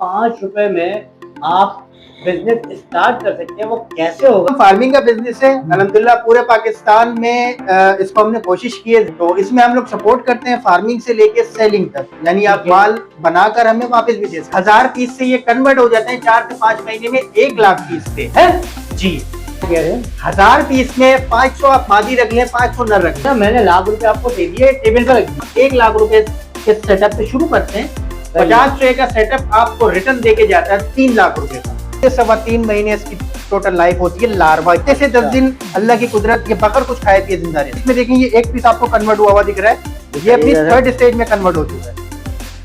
₹5 में आप business start कर सकते हैं, वो कैसे होगा? फार्मिंग का बिजनेस है अल्हम्दुलिल्लाह पूरे पाकिस्तान में। इसको हमने कोशिश की है, तो इसमें हम लोग सपोर्ट करते हैं फार्मिंग से लेके सेलिंग तक, यानी आप माल बनाकर हमें वापस भी दे सकते हैं। 1000 पीस से ये कन्वर्ट हो जाते हैं 4 से 5 महीने में 1 लाख पीस पे है जी। 1000 पीस में 500 आप मादी रख लें, 500 नर रख लें। मैंने लाख रुपए आपको दे दिए, टेबल पर रख दिए। 1 लाख रुपए के सेटअप से शुरू करते हैं। 50 ट्रे का सेटअप आपको रिटर्न देके जाता है 3 लाख रुपए का। 3.25 महीने इसकी टोटल लाइफ होती है। लार्वा से 10 दिन अल्लाह की कुदरत, ये बकर कुछ खाए पिए जिंदा रहे। इसमें देखें ये एक पीस आपको कन्वर्ट हुआ दिख रहा है, ये अपनी थर्ड स्टेज में कन्वर्ट हो चुका है।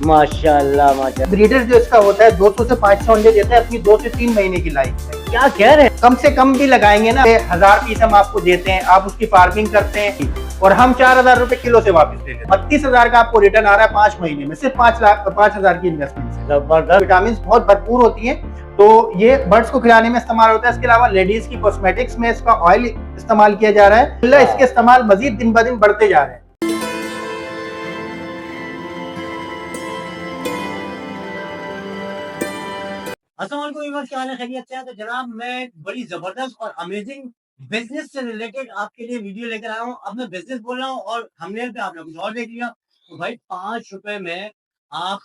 माशाल्लाह माशाल्लाह। ब्रीडर जो इसका होता है 200 से 500 अंडे देता है अपनी 2 से 3 महीने की लाइफ में। क्या कह रहे हैं? कम से कम भी लगाएंगे ना, 1000 पीस हम आपको देते हैं, आप उसकी फार्मिंग करते हैं और हम 4000 रुपए किलो से वापस ले लेते हैं। 32,000 का आपको रिटर्न आ रहा है 5 महीने में, सिर्फ 5,000 की इन्वेस्टमेंट से। जबरदस्त। विटामिन बहुत भरपूर होती है, तो ये बर्ड्स को खिलाने में इस्तेमाल होता है। इसके अलावा लेडीज की कॉस्मेटिक्स में इसका ऑयल इस्तेमाल किया जा रहा है। इसके इस्तेमाल मजीद दिन ब दिन बढ़ते जा रहे हैं। अस्सलाम वालेकुम, क्या हाल है? खैरियत से हैं? तो जनाब मैं बड़ी जबरदस्त और अमेजिंग बिजनेस से रिलेटेड आपके लिए वीडियो लेकर आया हूँ। अब मैं बिजनेस बोल रहा हूँ और हमने पे आपने कुछ और देख लिया। तो भाई ₹5 में आप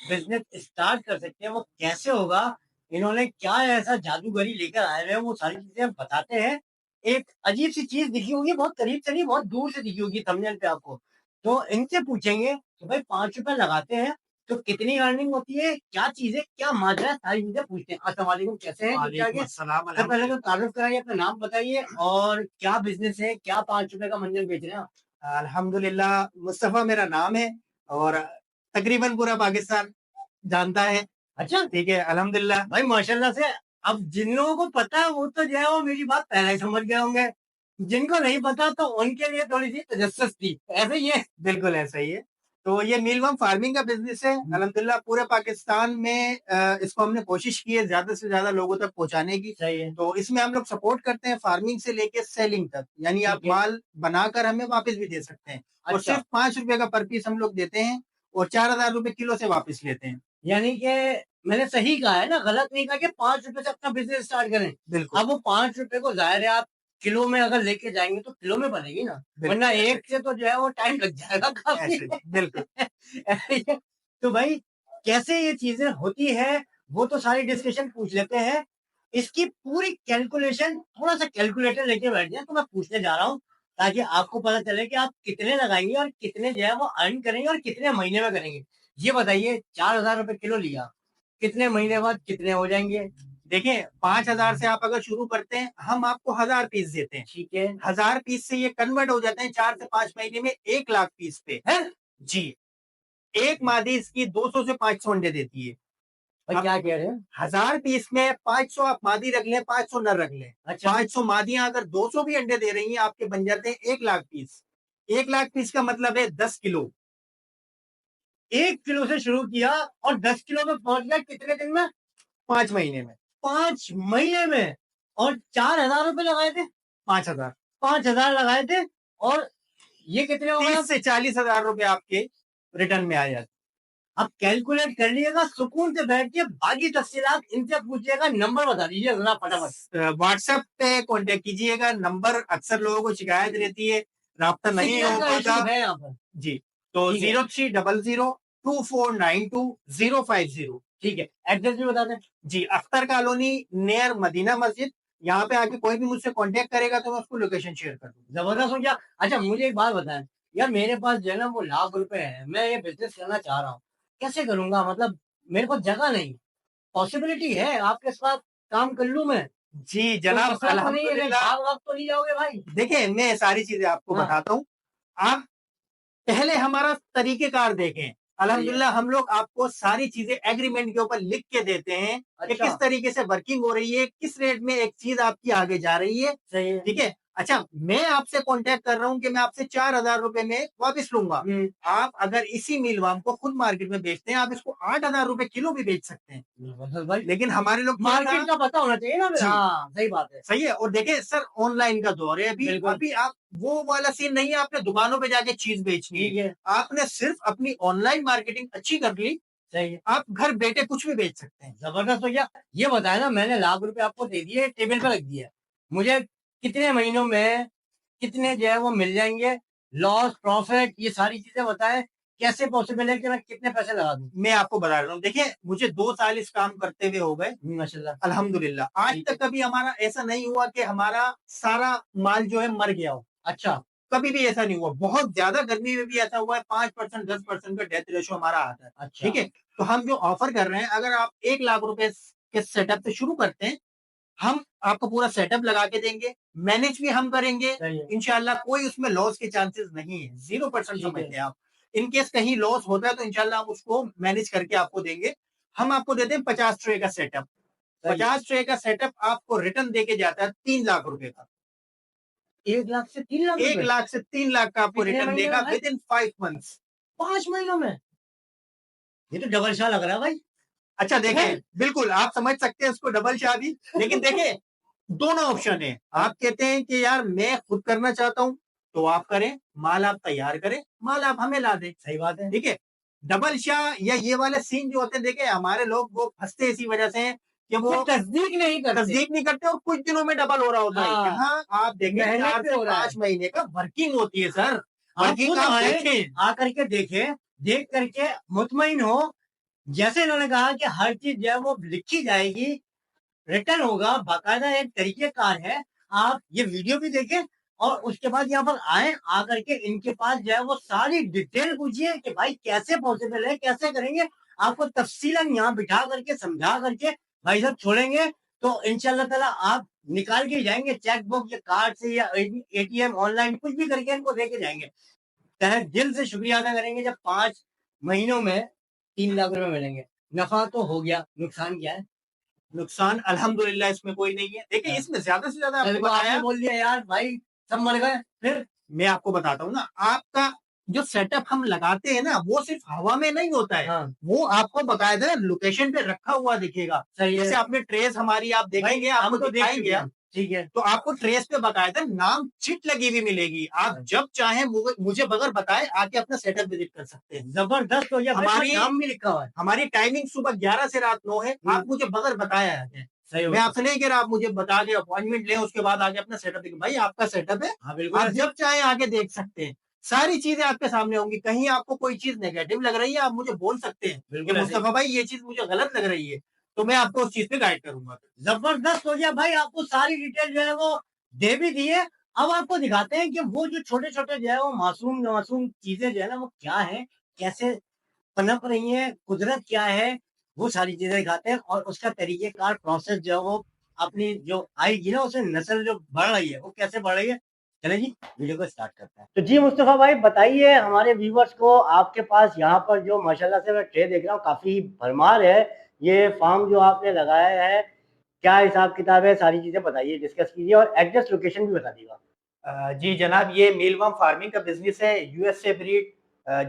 बिजनेस स्टार्ट कर सकते हैं, वो कैसे होगा? इन्होंने क्या ऐसा जादूगरी लेकर आए हुए हैं, वो सारी चीजें हम बताते हैं। एक अजीब सी चीज दिखी होगी, बहुत करीब से नहीं, बहुत दूर से दिखी होगी थंबनेल पे आपको। तो इनसे पूछेंगे कि भाई ₹5 लगाते हैं तो कितनी अर्निंग होती है, क्या चीज़ है, क्या माजरा है, सारी चीज़ें पूछते हैं। अस्सलाम वालेकुम, कैसे हैं? ठीक-ठाक हैं? सबसे पहले तो तारुफ कराइए, अपना नाम बताइए और क्या बिज़नेस है, क्या ₹5 का मंजर बेच रहे हैं आप? अल्हम्दुलिल्लाह मुस्तफा मेरा नाम है और तकरीबन पूरा पाकिस्तान जानता है। अच्छा, ठीक है, अल्हम्दुलिल्लाह। भाई माशाल्लाह से अब जिन लोगों को पता है वो तो जो है वो मेरी बात पहले ही समझ गए होंगे। जिनको नहीं पता तो उनके लिए थोड़ी-सी तजस्सुस थी। ऐसे ही है? बिल्कुल ऐसा ही है। तो ये मीलवर्म फार्मिंग का बिजनेस है अल्हम्दुलिल्लाह पूरे पाकिस्तान में। इसको हमने कोशिश की है ज्यादा से ज्यादा लोगों तक पहुंचाने की। सही है। तो इसमें हम लोग सपोर्ट करते हैं फार्मिंग से लेके सेलिंग तक, यानी आप ठीक है। माल बनाकर हमें वापस भी दे सकते हैं और अच्छा। सिर्फ ₹5 का पर पीस हम लोग देते हैं और 4000 रुपए किलो से वापस लेते हैं। यानी कि मैंने सही कहा है ना, गलत नहीं कहा कि ₹5 से अपना बिज़नेस स्टार्ट करें। बिल्कुल। अब वो ₹5 को ज़ाहिर है आप किलो में अगर लेके जाएँगे तो किलो में बनेगी ना, वरना एक से तो जो है वो टाइम लग जाएगा काफ़ी। ऐसे बिल्कुल। ऐसे ही है। तो भाई कैसे ये चीज़ें होती हैं, वो तो सारी डिस्कशन पूछ लेते हैं। इसकी पूरी कैलकुलेशन थोड़ा-सा कैलकुलेटर लेके बैठ जाएँ तो मैं पूछने जा रहा हूँ, ताकि आपको पता चले कि आप कितने लगाएँगे और कितने जो है वो अर्न करेंगे और कितने महीने में करेंगे। ये बताइए, ₹4000 किलो लिया, कितने महीने बाद कितने हो जाएँगे? देखिए 5000 से आप अगर शुरू करते हैं, हम आपको 1000 पीस देते हैं। ठीक है। 1000 पीस से ये कन्वर्ट हो जाते हैं 4 से 5 महीने में 1 लाख पीस पे हैं? जी। एक मादी इसकी 200 से 500 अंडे देती है। भाई क्या कह रहे हैं? 1000 पीस में 500 आप मादी रख लें, 500 नर रख लें। अच्छा। 500 मादियां अगर 200 भी अंडे दे रही हैं, आपके बन जाते हैं 1 लाख पीस। 1 लाख पीस का मतलब है 10 किलो। 1 किलो से शुरू किया और 10 किलो में पहुँच गए कितने दिन में? 5 महीने में 5 महीने में और ₹4000 लगाए थे? 5000। 5000 लगाए थे और ये कितने हो गए 30 अब? से 40,000 रुपए आपके रिटर्न में आ जाते अब कैलकुलेट कर लीजिएगा, सुकून से बैठ के बाकी तफ़सीलात इनसे पूछिएगा, नंबर बता दीजिए ज़रा फटाफट। हैं। व्हाट्सएप पे कांटेक्ट कीजिएगा। नंबर अक्सर लोगों को शिकायत रहती है, राब्ता नहीं सिग्नल हो का इश्यू पाता है यहाँ पर। जी। तो ठीक है। 03002492 050 ठीक है, एड्रेस भी बता दें। जी। अख्तर कॉलोनी नियर मदीना मस्जिद। यहाँ पे आके कोई भी मुझसे कांटेक्ट करेगा तो मैं उसको लोकेशन शेयर कर दूंगा। ज़बरदस्त हो गया। अच्छा मुझे एक बात बताएँ, यार मेरे पास जो है ना वो लाख रुपए हैं, मैं ये बिज़नेस करना चाह रहा हूँ। कैसे करूँगा? मतलब मेरे पास जगह नहीं, पॉसिबिलिटी है आपके साथ काम कर लूँ मैं? जी कोई जनाब मसला तो नहीं है, कहीं अल्हम्दुलिल्लाह। भाग-वाग तो नहीं जाओगे भाई? देखिए मैं सारी चीजें आपको हाँ। बताता हूँ। आप पहले हमारा तरीकेकार देखें। सही है। अल्हम्दुलिल्लाह हम लोग आपको सारी चीजें एग्रीमेंट के ऊपर लिख के देते हैं कि अच्छा। किस तरीके से वर्किंग हो रही है, किस रेट में एक चीज आपकी आगे जा रही है। सही है। ठीक है। अच्छा मैं आपसे कांटेक्ट कर रहा हूँ कि मैं आपसे 4000 रुपए में वापस लूंगा। आप अगर इसी मीलवाम को खुद मार्केट में बेचते हैं, आप इसको 8000 रुपए किलो भी बेच सकते हैं। भाई लेकिन हमारे लोग मार्केट का पता होना चाहिए ना फिर। जी। हाँ, सही बात है। सही है। और देखिए सर ऑनलाइन का दौर है अभी। बिल्कुल। अभी आप वो वाला सीन नहीं है आपने दुकानों पे जाके चीज बेचनी ठीक है। है। आपने सिर्फ अपनी ऑनलाइन मार्केटिंग अच्छी कर ली, सही है, आप घर बैठे कुछ भी बेच सकते हैं। जबरदस्त भैया। ये बताया ना, मैंने लाख रुपए आपको दे दिए, टेबल पे रख दिया, मुझे कितने महीनों में कितने जो है वो मिल जाएंगे, लॉस प्रॉफिट ये सारी चीजें बताएं, कैसे पॉसिबल है कि मैं कितने पैसे लगा दूं? मैं आपको बता रहा हूँ, देखिए मुझे 2 साल इस काम करते हुए हो गए माशाल्लाह। अल्हम्दुलिल्लाह। आज ठीक है। तक कभी हमारा ऐसा नहीं हुआ कि हमारा सारा माल जो है मर गया हो। अच्छा। कभी भी ऐसा नहीं हुआ। बहुत ज्यादा गर्मी में भी ऐसा हुआ है, 5% 10% का डेथ रेशो हमारा आता है। अच्छा। ठीक है, तो हम जो ऑफर कर रहे हैं, अगर आप 1 लाख रुपए के सेटअप से शुरू करते हैं, हम आपको पूरा सेटअप लगा के देंगे, मैनेज भी हम करेंगे इंशाल्लाह। कोई उसमें लॉस के चांसेस नहीं है, 0% समझते हैं आप। इन केस कहीं लॉस होता है तो इंशाल्लाह हम उसको मैनेज करके आपको देंगे। हम आपको देते हैं 50 ट्रे का सेटअप। 50 ट्रे का सेटअप आपको रिटर्न देके जाता है 3 लाख रुपए का। 1 लाख से 3 लाख 1 लाख से 3 लाख का आपको कितने रिटर्न महीने देगा में? With in 5 months. 5 महीनों में? ये तो डबल शाह लग रहा है भाई। अच्छा देखें, बिल्कुल आप समझ सकते हैं उसको डबल शादी, लेकिन देखें दोनों ऑप्शन है। आप कहते हैं कि यार मैं खुद करना चाहता हूं, तो आप करें, माल आप तैयार करें, माल आप हमें ला दें। सही बात है। ठीक है, डबल शाह या ये वाले सीन जो होते हैं, देखे हमारे लोग वो फंसते इसी वजह से हैं कि वो तस्दीक नहीं करते। तस्दीक नहीं करते और कुछ दिनों में डबल हो रहा होता है। हाँ, यहाँ आप देखें मेहनत 4 पे से हो रहा है। 5 महीने का वर्किंग होती है सर। आप वर्किंग खुद आप आए, देखें। आकर के देखें, देख करके मुतमईन हो। जैसे इन्होंने कहा कि हर चीज जो है वो लिखी जाएगी, रिटर्न होगा, बाकायदा एक तरीकेकार है। आप ये वीडियो भी देखें और उसके बाद यहाँ पर आए, आकर के इनके पास जो है वो सारी डिटेल पूछिए कि भाई कैसे पॉसिबल है, कैसे करेंगे। आपको तफसीलन यहाँ बिठा करके समझा करके भाई साहब छोड़ेंगे, तो इंशाल्लाह ताला आप निकाल के जाएंगे, चेक बुक या कार्ड से या एटीएम ऑनलाइन कुछ भी करके इनको दे के जाएंगे। तहे दिल से शुक्रिया अदा करेंगे जब 5 महीनों में 3 लाख रुपए मिलेंगे। नफा तो हो गया, नुकसान क्या है? नुकसान अल्हम्दुलिल्लाह इसमें कोई नहीं है। देखिए हाँ। इसमें ज्यादा से ज्यादा कल आपको को आपने बताया, बोल दिया यार भाई सब मर गए, फिर? मैं आपको बताता हूँ ना, आपका जो सेटअप हम लगाते हैं ना, वो सिर्फ हवा में नहीं होता है। हाँ। वो आपको बकायदा लोकेशन पे रखा हुआ दिखेगा। सही है। जैसे आपने ट्रेस हमारी आप भाई देखेंगे, हम आपको तो देख दिखाएंगे चुके हम, हैं। ठीक है। तो आपको ट्रेस पे बकायदा नाम चिट लगी हुई मिलेगी। आप जब चाहें मुझे बगैर बताए आके अपना सेटअप विजिट कर सकते हैं। जबरदस्त हो गया भाई, हमारी नाम भी लिखा हुआ है। हमारी टाइमिंग सुबह 11 से रात 9 है। आप मुझे बगैर बताए आए। सही हो मैं गया। आपसे नहीं कह रहा आप मुझे बता के अपॉइंटमेंट लें, उसके बाद आके अपना सेटअप देखें। भाई आपका सेटअप है, हाँ बिल्कुल आप ऐसे। जब चाहे आके देख सकते हैं। सारी चीजें आपके सामने होंगी। कहीं आपको कोई चीज नेगेटिव लग रही है, आप मुझे बोल सकते हैं कि बिल्कुल ऐसे। मुस्तफा भाई ये चीज मुझे गलत लग रही है, तो मैं आपको उस चीज पे गाइड करूंगा। जबरदस्त हो गया भाई, आपको सारी डिटेल जो है वो दे भी दी है। अब आपको दिखाते हैं कि वो जो छोटे छोटे जो है वो मासूम मासूम चीजें जो है ना वो क्या है, कैसे पनप रही है, कुदरत क्या है, वो सारी चीजें दिखाते हैं। और उसका तरीकेकार प्रोसेस जो है वो अपनी जो आएगी ना, उसमें नस्ल जो बढ़ रही है वो कैसे बढ़ रही है। चले जी वीडियो को स्टार्ट करते हैं। तो जी मुस्तफा भाई बताइए हमारे व्यूवर्स को, आपके पास यहाँ पर जो माशाल्लाह से मैं ट्रे देख रहा हूँ काफी भरमार है, ये फार्म जो आपने लगाया है, क्या हिसाब किताब है, सारी चीजें बताइए, डिस्कस कीजिए और एड्रेस लोकेशन भी बता दीजिएगा। जी जनाब, ये मीलवर्म फार्मिंग का बिजनेस है, यूएसए ब्रीड,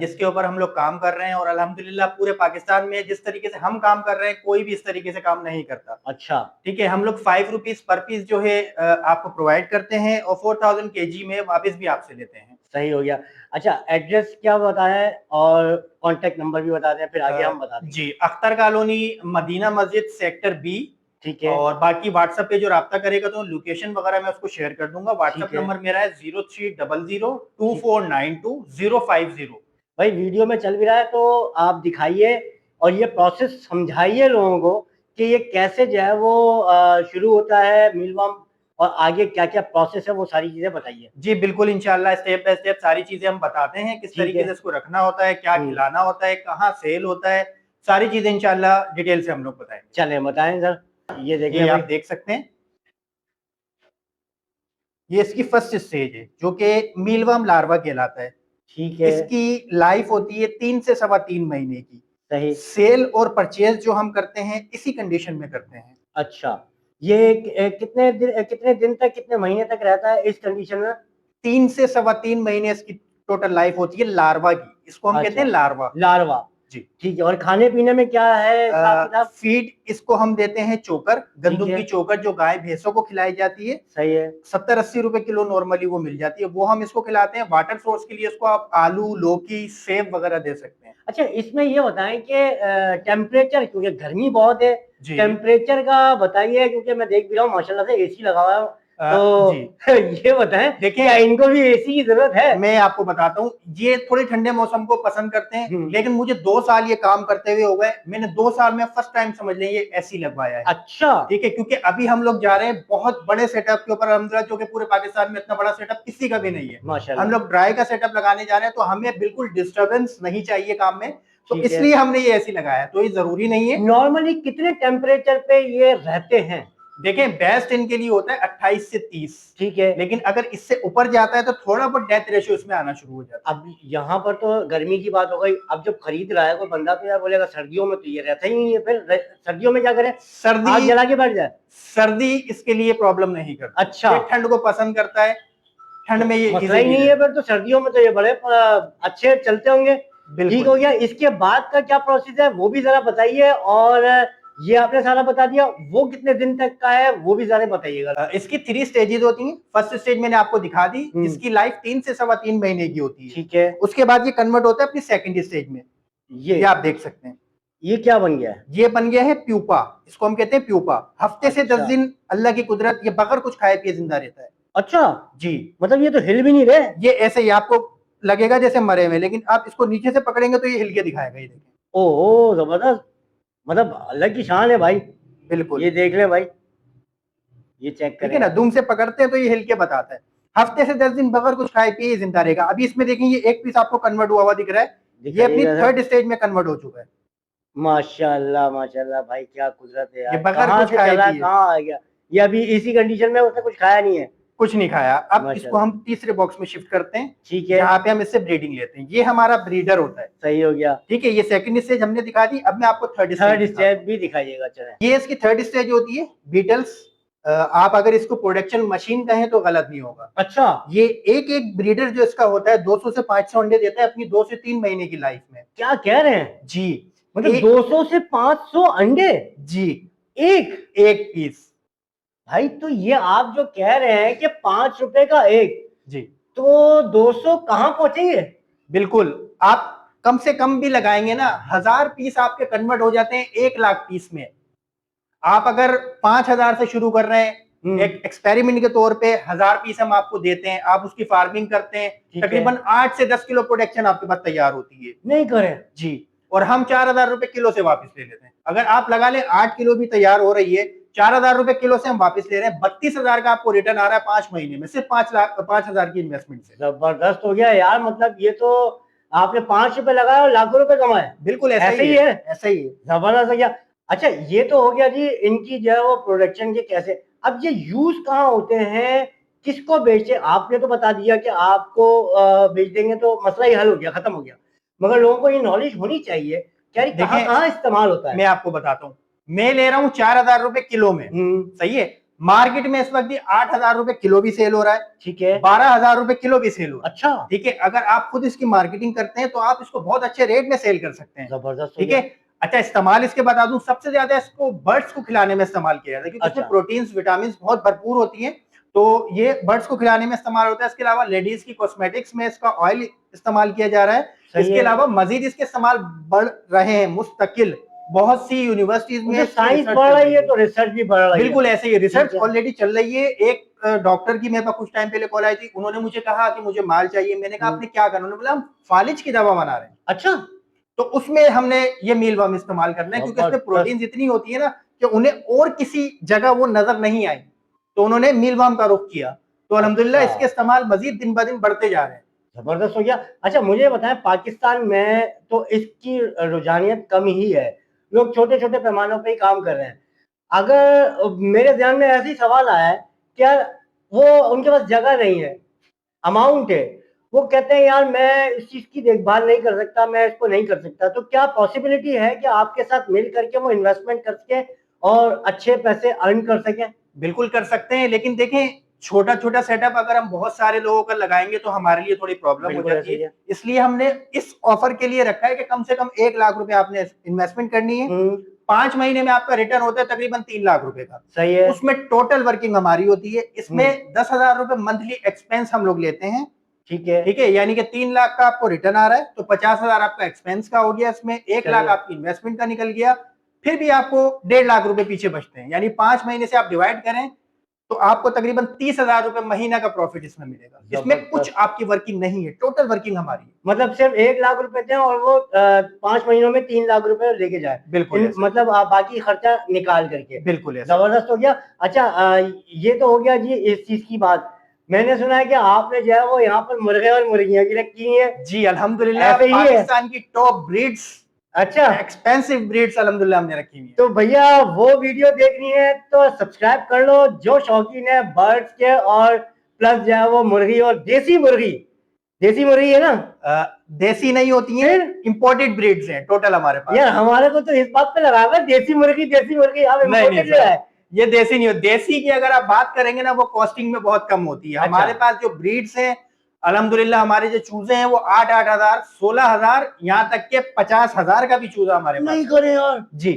जिसके ऊपर हम लोग काम कर रहे हैं। और अल्हम्दुलिल्लाह पूरे पाकिस्तान में जिस तरीके से हम काम कर रहे हैं, कोई भी इस तरीके से काम नहीं करता। अच्छा। ठीक है, हम लोग 5 रुपीज पर पीस जो है आपको प्रोवाइड करते हैं और 4000 केजी में वापस भी आपसे लेते हैं। सही हो गया। अच्छा एड्रेस क्या बताया है और कांटेक्ट नंबर भी बता दें, फिर आगे हम बता देंगे। जी, अख्तर कॉलोनी, मदीना मस्जिद, सेक्टर बी। ठीक है। और बाकी व्हाट्सएप पे जो राब्ता करेगा तो लोकेशन वगैरह मैं उसको शेयर कर दूंगा। व्हाट्सएप ठीक है। नंबर मेरा है 030024922050। भाई वीडियो में चल भी रहा है तो आप दिखाइए और ये प्रोसेस समझाइए लोगों को कि ये कैसे जो है वो शुरू होता है मीलवर्म, और आगे क्या क्या प्रोसेस है वो सारी चीजें बताइए। जी बिल्कुल, इंशाल्लाह स्टेप बाय स्टेप सारी चीजें हम बताते हैं, किस ठीक तरीके है। से इसको रखना होता है, क्या खिलाना होता है, कहाँ सेल होता है, सारी चीजें इंशाल्लाह डिटेल से हम लोग बताएंगे। चले बताएं सर। ये देखिए ये भाई। आप देख सकते हैं, ये इसकी फर्स्ट स्टेज है जो कि मीलवर्म लार्वा कहलाता है। ठीक है। इसकी लाइफ होती है 3 से 3.25 महीने की। सही। सेल और परचेज जो हम करते हैं इसी कंडीशन में करते हैं। अच्छा, ये कितने दिन तक, कितने महीने तक रहता है इस कंडीशन में? 3 से 3.25 महीने इसकी टोटल लाइफ होती है लार्वा की। इसको हम कहते हैं अच्छा, लार्वा। लार्वा। जी। ठीक है, और खाने पीने में क्या है हिसाब किताब? फीड इसको हम देते हैं चोकर, गंदुम है। की चोकर जो गाय भैंसों को खिलाई जाती है। सही है। 70-80 रुपए किलो नॉर्मली वो मिल जाती है, वो हम इसको खिलाते हैं। वाटर सोर्स के लिए इसको आप आलू, लौकी, सेब वगैरह दे सकते हैं। अच्छा, इसमें ये बताएं कि टेम्परेचर, क्योंकि गर्मी बहुत है, जी। टेम्परेचर का बताइए, क्योंकि मैं देख भी रहा हूँ माशाल्लाह से एसी लगा हुआ है, जी। तो ये बताएं देखिए, क्या इनको भी एसी की जरूरत है? मैं आपको बताता हूँ, ये थोड़े ठंडे मौसम को पसंद करते हैं, लेकिन मुझे 2 साल ये काम करते हुए हो गए। मैंने 2 साल में फर्स्ट टाइम समझ लें ये एसी लगवाया है। अच्छा। ठीक है, क्योंकि अभी हम लोग जा रहे हैं बहुत बड़े सेटअप के ऊपर, अल्हम्दुलिल्लाह, जो कि पूरे पाकिस्तान में इतना बड़ा सेटअप किसी का भी नहीं है। माशाल्लाह। हम लोग ड्राई का सेटअप लगाने जा रहे हैं, तो हमें बिल्कुल डिस्टर्बेंस नहीं चाहिए काम में, तो ठीक है। इसलिए हमने ये एसी लगाया है। तो ये जरूरी नहीं है। नॉर्मली कितने टेम्परेचर पे ये रहते हैं? देखें, बेस्ट इनके लिए होता है 28 से 30। ठीक है। लेकिन अगर इससे ऊपर जाता है तो थोड़ा बहुत डेथ रेशियो इसमें आना शुरू हो जाता है। अब यहाँ पर तो गर्मी की बात हो गई, अब जब खरीद रहा है कोई बंदा तो यार बोलेगा सर्दियों में तो ये रहता ही नहीं है, फिर सर्दियों में क्या करें? सर्दी, आग जला के बैठ जाए? सर्दी इसके लिए प्रॉब्लम नहीं करती। अच्छा। ये ठंड को पसंद करता है, ठंड में ये मसला ही नहीं है, फिर तो सर्दियों में तो ये बड़े अच्छे चलते होंगे। ठीक हो गया। इसके बाद का क्या प्रोसेस है वो भी जरा बताइए, और ये आपने सारा बता दिया, वो कितने दिन तक का है वो भी जरा बताइएगा। इसकी 3 स्टेजेस होती हैं। फर्स्ट स्टेज मैंने आपको दिखा दी, इसकी लाइफ 3 से 3.25 महीने की होती है। ठीक है। उसके बाद ये कन्वर्ट होता है अपनी सेकंड स्टेज में। ये आप देख सकते हैं, ये क्या बन गया है? ये बन गया है प्यूपा, इसको हम कहते हैं प्यूपा। हफ्ते से 10 दिन अल्लाह की कुदरत, ये बगैर कुछ खाए पिए जिंदा रहता है। अच्छा जी। मतलब ये तो हिल भी नहीं रहे? ये ऐसे ही आपको लगेगा जैसे मरे हुए, लेकिन आप इसको नीचे से पकड़ेंगे तो ये हिल के दिखाएगा। ये देखें, ओहो जबरदस्त, मतलब अलग की शान है भाई। बिल्कुल, ये देख ले भाई, ये चेक करें। ठीक है ना, दुम से पकड़ते हैं तो ये हिल के बताता है। हफ्ते से 10 दिन बगैर कुछ खाए पिए जिंदा रहेगा। अभी इसमें देखें, ये एक पीस आपको कन्वर्ट हुआ दिख रहा है, ये अपनी थर्ड स्टेज में कन्वर्ट हो चुका है। माशाल्लाह माशाल्लाह भाई, क्या कुदरत है यार। ये बगैर कुछ खाए पिए कहाँ आ गया ये? अभी इसी कंडीशन में उसने कुछ खाया नहीं है? कुछ नहीं खाया। अब इसको हम तीसरे बॉक्स में शिफ्ट करते हैं। ठीक है। जहाँ पे हम इससे ब्रीडिंग लेते हैं। ये हमारा ब्रीडर होता है। सही हो गया। ठीक है, ये सेकंड स्टेज हमने दिखा दी। अब मैं आपको थर्ड स्टेज भी दिखाइएगा। चले, ये इसकी थर्ड स्टेज होती है बीटल्स। आप अगर इसको प्रोडक्शन मशीन कहें तो गलत नहीं होगा। अच्छा। ये एक एक ब्रीडर जो इसका होता है 200 से 500 अंडे देता है अपनी 2 से 3 महीने की लाइफ में। क्या कह रहे हैं जी, मतलब 200 से 500 अंडे? जी, एक पीस। भाई तो ये आप जो कह रहे हैं कि 5 रुपए का एक, जी, तो 200 कहाँ पहुंचेंगे? बिल्कुल, आप कम से कम भी लगाएंगे ना, 1000 पीस आपके कन्वर्ट हो जाते हैं 1 लाख पीस में। आप अगर 5000 से शुरू कर रहे हैं, एक एक्सपेरिमेंट के तौर पे 1000 पीस हम आपको देते हैं, आप उसकी फार्मिंग करते हैं, तकरीबन 8 से 10 किलो प्रोडक्शन आपके पास तैयार होती है। नहीं करें? जी, और हम 4000 रुपए किलो से वापस ले लेते हैं। अगर आप लगा लें 8 किलो भी तैयार हो रही है, 4000 रुपए किलो से हम वापस ले रहे हैं, 32,000 का आपको रिटर्न आ रहा है 5 महीने में, सिर्फ 5,000 की इन्वेस्टमेंट से। जबरदस्त हो गया यार, मतलब ये तो आपने 5 रुपए लगाए और लाखों रुपए कमाए। बिल्कुल ऐसा ही है, ऐसा ही है। जबरदस्त हो गया। अच्छा ये तो हो गया जी इनकी जो है वो प्रोडक्शन के कैसे, अब ये यूज कहाँ होते हैं, किसको बेचे? आपने तो बता दिया कि आपको बेच देंगे तो मसला ही हल हो गया, खत्म हो गया, मगर लोगों को ये नॉलेज होनी चाहिए क्या कहाँ इस्तेमाल होता है। मैं आपको बताता हूँ, मैं ले रहा हूँ 4000 रुपए किलो में, सही है। मार्केट में इस वक्त 8000 रुपए किलो भी सेल हो रहा है, ठीक है, 12000 रुपए किलो भी सेल हो रहा है। अच्छा, ठीक है, अगर आप खुद इसकी मार्केटिंग करते हैं तो आप इसको बहुत अच्छे रेट में सेल कर सकते हैं। जबरदस्त। ठीक है। अच्छा, इस्तेमाल इसके बता दूं, सबसे ज्यादा इसको बर्ड्स को खिलाने में इस्तेमाल किया जाता है, क्योंकि इसमें प्रोटीन्स, विटामिन बहुत भरपूर होती हैं, तो ये बर्ड्स को खिलाने में इस्तेमाल होता है। इसके अलावा लेडीज की कॉस्मेटिक्स में इसका ऑयल इस्तेमाल किया जा रहा है। इसके अलावा मजीद इसके इस्तेमाल बढ़ रहे हैं मुस्तकिल, बहुत सी यूनिवर्सिटीज में साइंस बढ़ रही है तो रिसर्च भी बढ़ रही है। बिल्कुल ऐसे ही रिसर्च ऑलरेडी चल रही है। एक डॉक्टर की मेरे पास कुछ टाइम पहले कॉल आई थी, उन्होंने मुझे कहा कि मुझे माल चाहिए। मैंने कहा आपने क्या करना? उन्होंने बोला हम फालिज की दवा बना रहे हैं। अच्छा, तो उसमें हमने ये मीलवर्म इस्तेमाल करना है, क्योंकि उसमें प्रोटीन इतनी होती है ना कि उन्हें और किसी जगह वो नजर नहीं आई, तो उन्होंने मीलवर्म का रुख किया। तो अल्हम्दुलिल्लाह इसके इस्तेमाल मजीद दिन ब दिन बढ़ते जा रहे हैं। जबरदस्त हो गया। अच्छा मुझे बताएं, पाकिस्तान में तो इसकी रुझानियत कम ही है, लोग छोटे छोटे पैमानों पे ही काम कर रहे हैं। अगर मेरे ध्यान में ऐसा ही सवाल आया है, क्या वो उनके पास जगह नहीं है, अमाउंट है, वो कहते हैं यार मैं इस चीज की देखभाल नहीं कर सकता, मैं इसको नहीं कर सकता, तो क्या पॉसिबिलिटी है कि आपके साथ मिल करके वो इन्वेस्टमेंट कर सके और अच्छे पैसे अर्न कर सके? बिल्कुल कर सकते हैं, लेकिन देखें छोटा छोटा सेटअप अगर हम बहुत सारे लोगों का लगाएंगे तो हमारे लिए थोड़ी प्रॉब्लम हो बिल्कुल जाती ऐसे ही है। है। इसलिए हमने इस ऑफर के लिए रखा है कि कम से कम 1 लाख रुपए आपने इन्वेस्टमेंट करनी है, 5 महीने में आपका रिटर्न होता है तकरीबन 3 लाख रुपए का। सही है। उसमें टोटल वर्किंग हमारी होती है, इसमें 10,000 रुपए मंथली एक्सपेंस हम लोग लेते हैं। ठीक है। ठीक है, यानी कि 3 लाख का आपको रिटर्न आ रहा है तो 50,000 आपका एक्सपेंस का हो गया, इसमें 1 लाख आपकी इन्वेस्टमेंट का निकल गया, फिर भी आपको 1.5 लाख रुपए पीछे बचते हैं। यानी 5 महीने से आप डिवाइड करें तो आपको तकरीबन 30,000 रुपए महीना का प्रॉफिट इसमें मिलेगा। इसमें कुछ आपकी वर्किंग नहीं है, टोटल वर्किंग हमारी है। मतलब सिर्फ 1 लाख रुपए थे और वो 5 महीनों में 3 लाख रुपए लेके जाए। बिल्कुल मतलब आप बाकी खर्चा निकाल करके। बिल्कुल जबरदस्त हो गया। अच्छा ये तो हो गया जी इस चीज की बात। मैंने सुना है कि आपने जो है वो यहाँ पर मुर्गे और मुर्गियां भी रखी हैं। जी अल्हम्दुलिल्लाह, ऐसे ही है। पाकिस्तान की टॉप ब्रीड्स, अच्छा एक्सपेंसिव ब्रीड्स अल्हम्दुलिल्लाह हमने रखी हुई है। तो भैया वो वीडियो देखनी है तो सब्सक्राइब कर लो। जो शौकीन है बर्ड्स के और प्लस जो है वो मुर्गी और देसी मुर्गी है ना। देसी नहीं होती हैं, इंपोर्टेड ब्रीड्स हैं टोटल हमारे पास। यार हमारे को तो इस बात पे लगा हुआ है देसी मुर्गी आप नहीं imported ले आए। ये देसी नहीं हो। देसी की अगर आप बात करेंगे ना वो कॉस्टिंग में बहुत कम होती है। अच्छा। हमारे पास जो ब्रीड्स हैं अल्हम्दुलिल्लाह, हमारे जो चूजे हैं वो 8,000, 16,000, यहाँ तक के 50,000 का भी चूजा हमारे पास नहीं करे यार जी।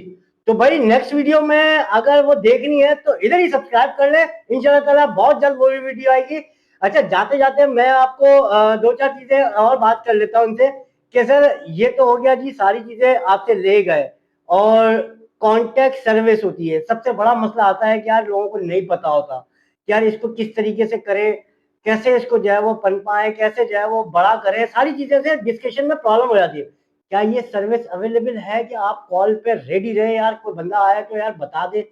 तो भाई नेक्स्ट वीडियो में अगर वो देखनी है तो इधर ही सब्सक्राइब कर ले। इंशाल्लाह ताला बहुत जल्द वो वीडियो आएगी। अच्छा जाते जाते मैं आपको 2-4 चीजें और बात कर लेता हूं उनसे कि सर ये तो हो गया जी, सारी चीजें आपसे ले गए और कॉन्टेक्ट सर्विस होती है। सबसे बड़ा मसला आता है कि यार लोगों को नहीं पता होता कि यार इसको किस तरीके से करें, कैसे इसको जो है वो पनपाएं, कैसे जो है वो बड़ा करें, सारी चीजें से डिस्कशन में प्रॉब्लम हो जाती है। क्या ये सर्विस अवेलेबल है कि आप कॉल पे रेडी रहे, यार कोई बंदा आया तो यार बता दे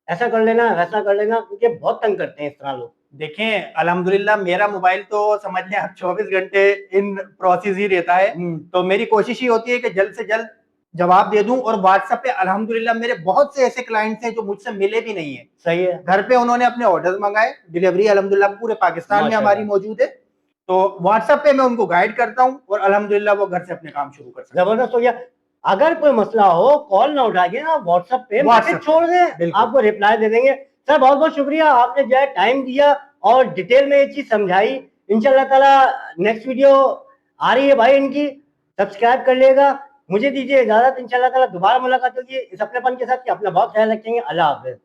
ऐसा कर लेना वैसा कर लेना, क्योंकि बहुत तंग करते हैं इस तरह लोग। देखें अल्हम्दुलिल्लाह मेरा मोबाइल तो समझ लें आप 24 घंटे इन प्रोसेस ही रहता है, तो मेरी कोशिश ही होती है कि जल्द से जल्द जवाब दे दूं। और व्हाट्सएप पे अल्हम्दुलिल्लाह मेरे बहुत से ऐसे क्लाइंट्स हैं जो मुझसे मिले भी नहीं है। सही है। घर पे उन्होंने अपने ऑर्डर्स मंगाए, डिलीवरी अल्हम्दुलिल्लाह पूरे पाकिस्तान में हमारी मौजूद है, तो व्हाट्सएप पे मैं उनको गाइड करता हूँ और अल्हम्दुलिल्लाह वो घर से अपने काम शुरू कर सकते हैं। जबरदस्त हो गया। अगर कोई मसला हो कॉल ना उठा के ना व्हाट्सएप पे मैसेज छोड़ दें, आपको रिप्लाई दे देंगे। सर बहुत बहुत शुक्रिया, आपने जो है टाइम दिया और डिटेल में ये चीज समझाई। इंशाल्लाह ताला नेक्स्ट वीडियो आ रही है भाई इनकी, सब्सक्राइब कर लेगा। मुझे दीजिए इजाजत, इंशाल्लाह ताला दोबारा मुलाकात होगी इस अपनेपन के साथ कि अपना बहुत ख्याल रखेंगे। अल्लाह हाफिज।